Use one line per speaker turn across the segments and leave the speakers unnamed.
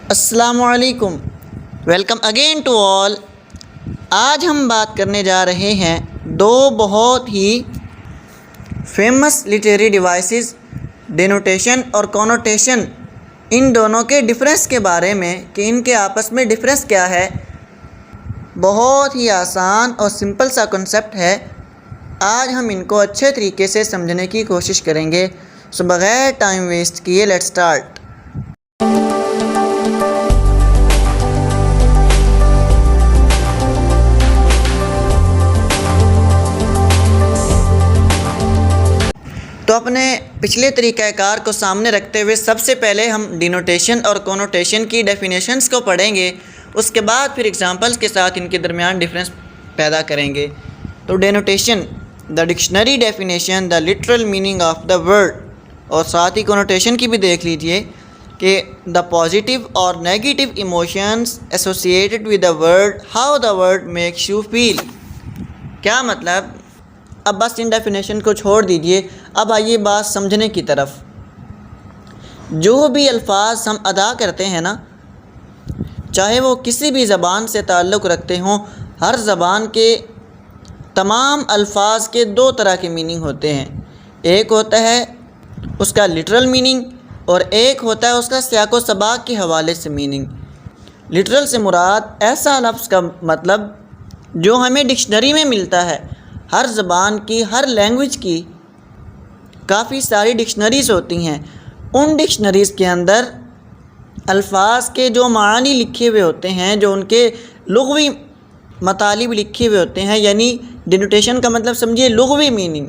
السلام علیکم، welcome again to all. آج ہم بات کرنے جا رہے ہیں دو بہت ہی فیمس لٹریری ڈیوائسز ڈینوٹیشن اور کونوٹیشن، ان دونوں کے ڈفرینس کے بارے میں کہ ان کے آپس میں ڈفرینس کیا ہے۔ بہت ہی آسان اور سمپل سا کنسیپٹ ہے۔ آج ہم ان کو اچھے طریقے سے سمجھنے کی کوشش کریں گے۔ سو بغیر ٹائم ویسٹ کیے لیٹس سٹارٹ۔ تو اپنے پچھلے طریقہ کار کو سامنے رکھتے ہوئے سب سے پہلے ہم ڈینوٹیشن اور کونوٹیشن کی ڈیفینیشنز کو پڑھیں گے، اس کے بعد پھر ایگزامپلس کے ساتھ ان کے درمیان ڈفرینس پیدا کریں گے۔ تو denotation, the dictionary definition, the literal meaning of the word, اور ساتھ ہی کونوٹیشن کی بھی دیکھ لیجئے کہ دا پازیٹیو اور negative emotions associated with the word, how the word makes you feel. کیا مطلب؟ اب بس ان ڈیفینیشن کو چھوڑ دیجئے، اب آئیے بات سمجھنے کی طرف۔ جو بھی الفاظ ہم ادا کرتے ہیں نا، چاہے وہ کسی بھی زبان سے تعلق رکھتے ہوں، ہر زبان کے تمام الفاظ کے دو طرح کے میننگ ہوتے ہیں۔ ایک ہوتا ہے اس کا لٹرل میننگ اور ایک ہوتا ہے اس کا سیاق و سباق کے حوالے سے میننگ۔ لٹرل سے مراد ایسا لفظ کا مطلب جو ہمیں ڈکشنری میں ملتا ہے۔ ہر زبان کی، ہر لینگویج کی کافی ساری ڈکشنریز ہوتی ہیں۔ ان ڈکشنریز کے اندر الفاظ کے جو معانی لکھے ہوئے ہوتے ہیں، جو ان کے لغوی مطالب لکھے ہوئے ہوتے ہیں، یعنی ڈینوٹیشن کا مطلب سمجھیے لغوی میننگ۔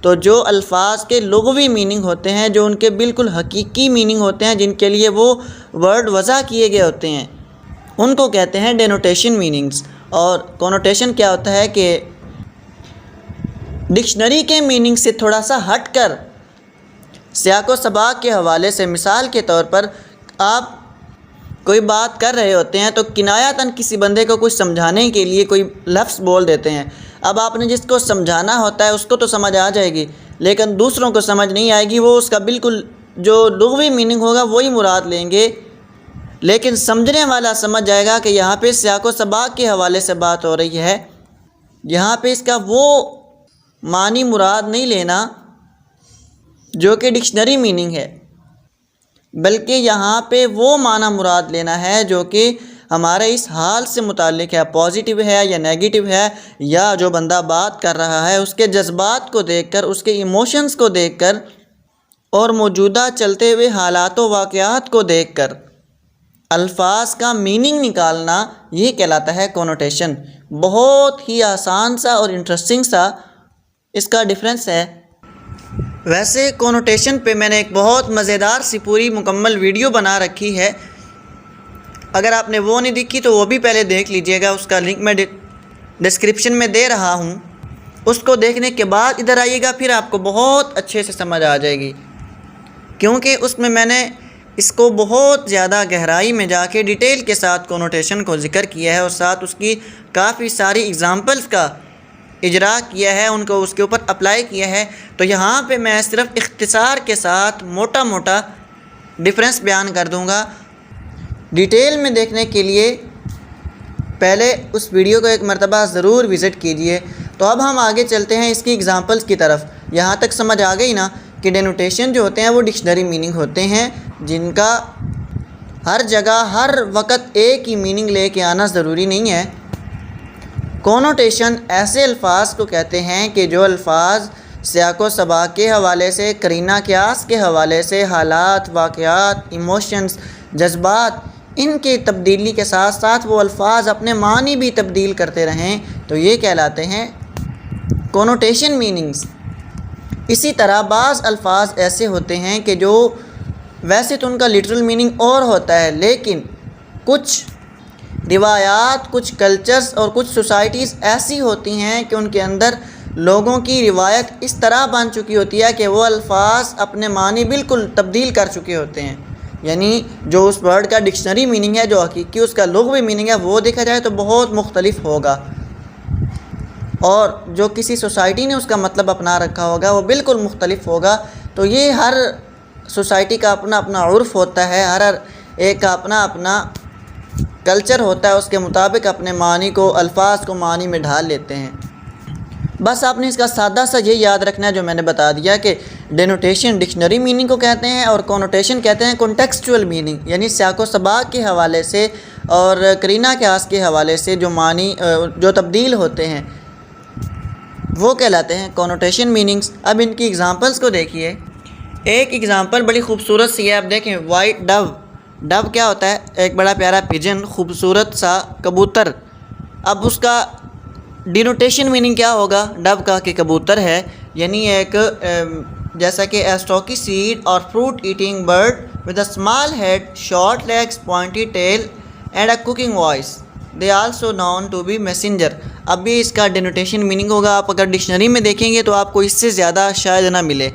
تو جو الفاظ کے لغوی میننگ ہوتے ہیں، جو ان کے بالکل حقیقی میننگ ہوتے ہیں، جن کے لیے وہ ورڈ وضع کیے گئے ہوتے ہیں، ان کو کہتے ہیں ڈینوٹیشن میننگز۔ اور کونوٹیشن کیا ہوتا ہے کہ ڈکشنری کے میننگ سے تھوڑا سا ہٹ کر سیاق و سباق کے حوالے سے، مثال کے طور پر آپ کوئی بات کر رہے ہوتے ہیں تو کنایتاً کسی بندے کو کچھ سمجھانے کے لیے کوئی لفظ بول دیتے ہیں۔ اب آپ نے جس کو سمجھانا ہوتا ہے اس کو تو سمجھ آ جائے گی، لیکن دوسروں کو سمجھ نہیں آئے گی۔ وہ اس کا بالکل جو لغوی میننگ ہوگا وہی مراد لیں گے، لیکن سمجھنے والا سمجھ جائے گا کہ یہاں پہ سیاق و سباق کے حوالے سے بات ہو رہی ہے، یہاں پہ اس کا وہ معنی مراد نہیں لینا جو کہ ڈکشنری میننگ ہے، بلکہ یہاں پہ وہ معنی مراد لینا ہے جو کہ ہمارے اس حال سے متعلق ہے، پازیٹیو ہے یا نیگیٹو ہے، یا جو بندہ بات کر رہا ہے اس کے جذبات کو دیکھ کر، اس کے ایموشنز کو دیکھ کر، اور موجودہ چلتے ہوئے حالات و واقعات کو دیکھ کر الفاظ کا میننگ نکالنا، یہ کہلاتا ہے کونوٹیشن۔ بہت ہی آسان سا اور انٹرسٹنگ سا اس کا ڈفرینس ہے۔ ویسے کونوٹیشن پہ میں نے ایک بہت مزیدار سی پوری مکمل ویڈیو بنا رکھی ہے، اگر آپ نے وہ نہیں دیکھی تو وہ بھی پہلے دیکھ لیجئے گا، اس کا لنک میں ڈسکرپشن میں دے رہا ہوں۔ اس کو دیکھنے کے بعد ادھر آئیے گا، پھر آپ کو بہت اچھے سے سمجھ آ جائے گی، کیونکہ اس میں نے اس کو بہت زیادہ گہرائی میں جا کے ڈیٹیل کے ساتھ کونوٹیشن کو ذکر کیا ہے، اور ساتھ اس کی کافی ساری ایگزامپلس کا اجرا کیا ہے، ان کو اس کے اوپر اپلائی کیا ہے۔ تو یہاں پہ میں صرف اختصار کے ساتھ موٹا موٹا ڈفرینس بیان کر دوں گا۔ ڈیٹیل میں دیکھنے کے لیے پہلے اس ویڈیو کو ایک مرتبہ ضرور وزٹ کیجئے۔ تو اب ہم آگے چلتے ہیں اس کی ایگزامپلس کی طرف۔ یہاں تک سمجھ آ گئی نا کہ ڈینوٹیشن جو ہوتے ہیں وہ ڈکشنری میننگ ہوتے ہیں، جن کا ہر جگہ ہر وقت ایک ہی میننگ لے کے آنا ضروری نہیں ہے۔ کونوٹیشن ایسے الفاظ کو کہتے ہیں کہ جو الفاظ سیاق و سباق کے حوالے سے، قرینہ قیاس کے حوالے سے، حالات، واقعات، ایموشنز، جذبات، ان کی تبدیلی کے ساتھ ساتھ وہ الفاظ اپنے معنی بھی تبدیل کرتے رہیں، تو یہ کہلاتے ہیں کونوٹیشن میننگز۔ اسی طرح بعض الفاظ ایسے ہوتے ہیں کہ جو ویسے تو ان کا لٹرل میننگ اور ہوتا ہے، لیکن کچھ روایات، کچھ کلچرز اور کچھ سوسائٹیز ایسی ہوتی ہیں کہ ان کے اندر لوگوں کی روایت اس طرح بن چکی ہوتی ہے کہ وہ الفاظ اپنے معنی بالکل تبدیل کر چکے ہوتے ہیں، یعنی جو اس ورڈ کا ڈکشنری میننگ ہے، جو حقیقی اس کا لغوی میننگ ہے، وہ دیکھا جائے تو بہت مختلف ہوگا، اور جو کسی سوسائٹی نے اس کا مطلب اپنا رکھا ہوگا وہ بالکل مختلف ہوگا۔ تو یہ ہر سوسائٹی کا اپنا اپنا عرف ہوتا ہے، ہر ایک کا اپنا اپنا کلچر ہوتا ہے، اس کے مطابق اپنے معنی کو، الفاظ کو معنی میں ڈھال لیتے ہیں۔ بس آپ نے اس کا سادہ سا یہ یاد رکھنا ہے جو میں نے بتا دیا کہ ڈینوٹیشن ڈکشنری میننگ کو کہتے ہیں اور کونوٹیشن کہتے ہیں کنٹیکسچول میننگ، یعنی سیاق و سباق کے حوالے سے اور قرینہ قیاس کے حوالے سے جو معنی جو تبدیل ہوتے ہیں وہ کہلاتے ہیں کونوٹیشن میننگز۔ اب ان کی اگزامپلس کو دیکھیے۔ ایک اگزامپل بڑی خوبصورت سی ہے، آپ دیکھیں وائٹ ڈو۔ ڈو کیا ہوتا ہے؟ ایک بڑا پیارا پجن، خوبصورت سا کبوتر۔ اب اس کا ڈینوٹیشن میننگ کیا ہوگا ڈو کا کہ کبوتر ہے، یعنی ایک جیسا کہ اے اسٹاکی سیڈ اور fruit eating bird with a small head, short legs, pointy tail and a cooking voice, they also known to be messenger. اب بھی اس کا ڈینوٹیشن میننگ ہوگا۔ آپ اگر ڈکشنری میں دیکھیں گے تو آپ کو اس سے زیادہ شاید نہ ملے،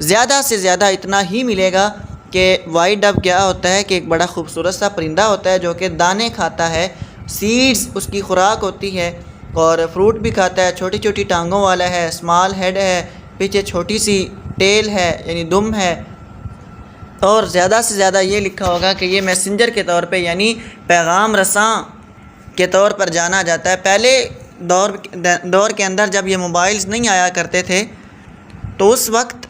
زیادہ سے زیادہ اتنا ہی ملے گا کہ وائٹ ڈو کیا ہوتا ہے کہ ایک بڑا خوبصورت سا پرندہ ہوتا ہے جو کہ دانے کھاتا ہے، سیڈز اس کی خوراک ہوتی ہے، اور فروٹ بھی کھاتا ہے، چھوٹی چھوٹی ٹانگوں والا ہے، اسمال ہیڈ ہے، پیچھے چھوٹی سی ٹیل ہے یعنی دم ہے، اور زیادہ سے زیادہ یہ لکھا ہوگا کہ یہ میسنجر کے طور پہ یعنی پیغام رساں کے طور پر جانا جاتا ہے۔ پہلے دور کے اندر جب یہ موبائلز نہیں آیا کرتے تھے تو اس وقت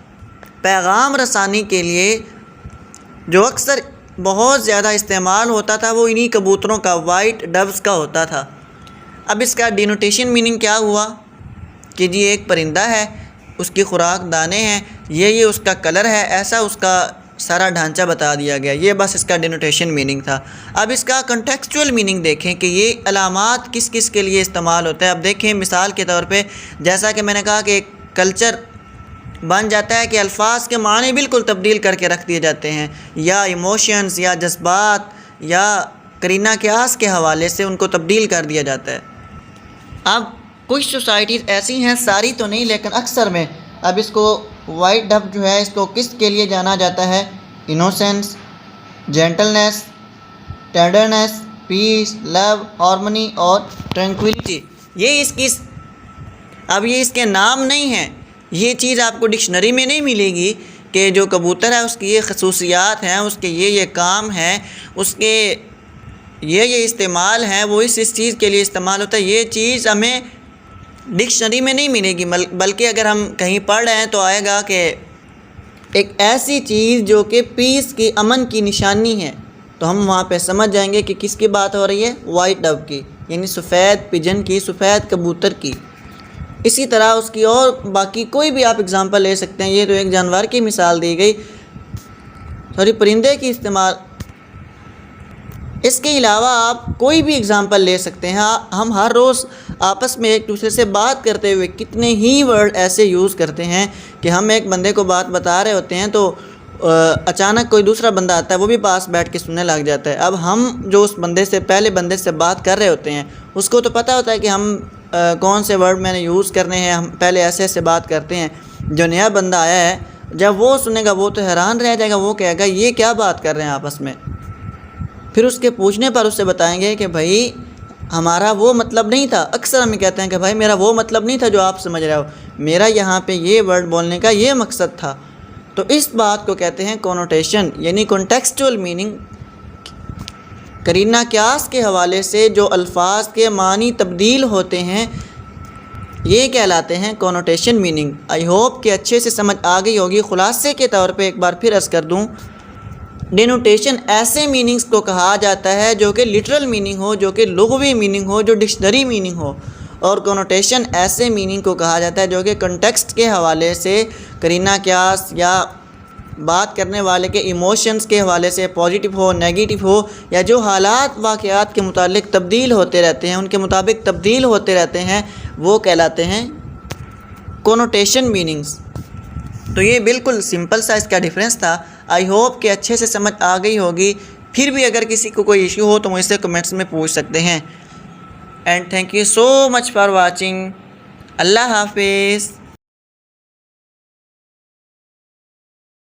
پیغام رسانی کے لیے جو اکثر بہت زیادہ استعمال ہوتا تھا وہ انہی کبوتروں کا، وائٹ ڈوز کا ہوتا تھا۔ اب اس کا ڈینوٹیشن میننگ کیا ہوا کہ جی ایک پرندہ ہے، اس کی خوراک دانے ہیں، یہ اس کا کلر ہے، ایسا اس کا سارا ڈھانچہ بتا دیا گیا، یہ بس اس کا ڈینوٹیشن میننگ تھا۔ اب اس کا کنٹیکسچول میننگ دیکھیں کہ یہ علامات کس کس کے لیے استعمال ہوتا ہے۔ اب دیکھیں مثال کے طور پہ جیسا کہ میں نے کہا کہ ایک کلچر بن جاتا ہے کہ الفاظ کے معنی بالکل تبدیل کر کے رکھ دیے جاتے ہیں، یا ایموشنز یا جذبات یا قرینہ قیاس کے حوالے سے ان کو تبدیل کر دیا جاتا ہے۔ اب کچھ سوسائٹیز ایسی ہیں، ساری تو نہیں لیکن اکثر میں، اب اس کو وائٹ ڈو جو ہے اس کو کس کے لیے جانا جاتا ہے؟ انوسینس، جینٹلنس، ٹینڈرنس، پیس، لو، ہارمونی اور ٹرینکویلٹی، یہ اس کے نام نہیں ہیں۔ یہ چیز آپ کو ڈکشنری میں نہیں ملے گی کہ جو کبوتر ہے اس کی یہ خصوصیات ہیں، اس کے یہ کام ہیں، اس کے یہ استعمال ہیں، وہ اس چیز کے لیے استعمال ہوتا ہے۔ یہ چیز ہمیں ڈکشنری میں نہیں ملے گی، بلکہ اگر ہم کہیں پڑھ رہے ہیں تو آئے گا کہ ایک ایسی چیز جو کہ پیس کی، امن کی نشانی ہے، تو ہم وہاں پہ سمجھ جائیں گے کہ کس کی بات ہو رہی ہے؟ وائٹ ڈو کی، یعنی سفید پجن کی، سفید کبوتر کی۔ اسی طرح اس کی اور باقی کوئی بھی آپ اگزامپل لے سکتے ہیں۔ یہ تو ایک جانور کی مثال دی گئی، پرندے کی استعمال۔ اس کے علاوہ آپ کوئی بھی اگزامپل لے سکتے ہیں۔ ہم ہر روز آپس میں ایک دوسرے سے بات کرتے ہوئے کتنے ہی ورڈ ایسے یوز کرتے ہیں کہ ہم ایک بندے کو بات بتا رہے ہوتے ہیں تو اچانک کوئی دوسرا بندہ آتا ہے، وہ بھی پاس بیٹھ کے سننے لگ جاتا ہے۔ اب ہم جو اس پہلے بندے سے بات کر رہے ہوتے ہیں اس کو تو پتہ ہوتا ہے کہ ہم کون سے ورڈ میں نے یوز کرنے ہیں، ہم پہلے ایسے بات کرتے ہیں۔ جو نیا بندہ آیا ہے جب وہ سنے گا وہ تو حیران رہ جائے گا، وہ کہے گا یہ کیا بات کر رہے ہیں آپس میں۔ پھر اس کے پوچھنے پر اسے بتائیں گے کہ بھائی ہمارا وہ مطلب نہیں تھا۔ اکثر ہمیں کہتے ہیں کہ بھائی میرا وہ مطلب نہیں تھا جو آپ سمجھ رہے ہو، میرا یہاں پہ یہ ورڈ بولنے کا یہ مقصد تھا۔ تو اس بات کو کہتے ہیں کونوٹیشن، یعنی کنٹیکسچول میننگ۔ قرینہ قیاس کے حوالے سے جو الفاظ کے معنی تبدیل ہوتے ہیں یہ کہلاتے ہیں کونوٹیشن میننگ۔ آئی ہوپ کہ اچھے سے سمجھ آ گئی ہوگی۔ خلاصے کے طور پہ ایک بار پھر عرض کر دوں، ڈینوٹیشن ایسے میننگز کو کہا جاتا ہے جو کہ لٹرل میننگ ہو، جو کہ لغوی میننگ ہو، جو ڈکشنری میننگ ہو، اور کونوٹیشن ایسے میننگ کو کہا جاتا ہے جو کہ کنٹیکسٹ کے حوالے سے، قرینہ قیاس یا بات کرنے والے کے ایموشنز کے حوالے سے پازیٹیو ہو، نیگیٹو ہو، یا جو حالات واقعات کے متعلق تبدیل ہوتے رہتے ہیں، ان کے مطابق تبدیل ہوتے رہتے ہیں، وہ کہلاتے ہیں کونوٹیشن میننگز۔ تو یہ بالکل سمپل سا اس کا ڈیفرنس تھا۔ آئی ہوپ کہ اچھے سے سمجھ آ گئی ہوگی۔ پھر بھی اگر کسی کو کوئی ایشو ہو تو مجھ سے کمنٹس میں پوچھ سکتے ہیں۔ And thank you so much for watching. اللہ حافظ۔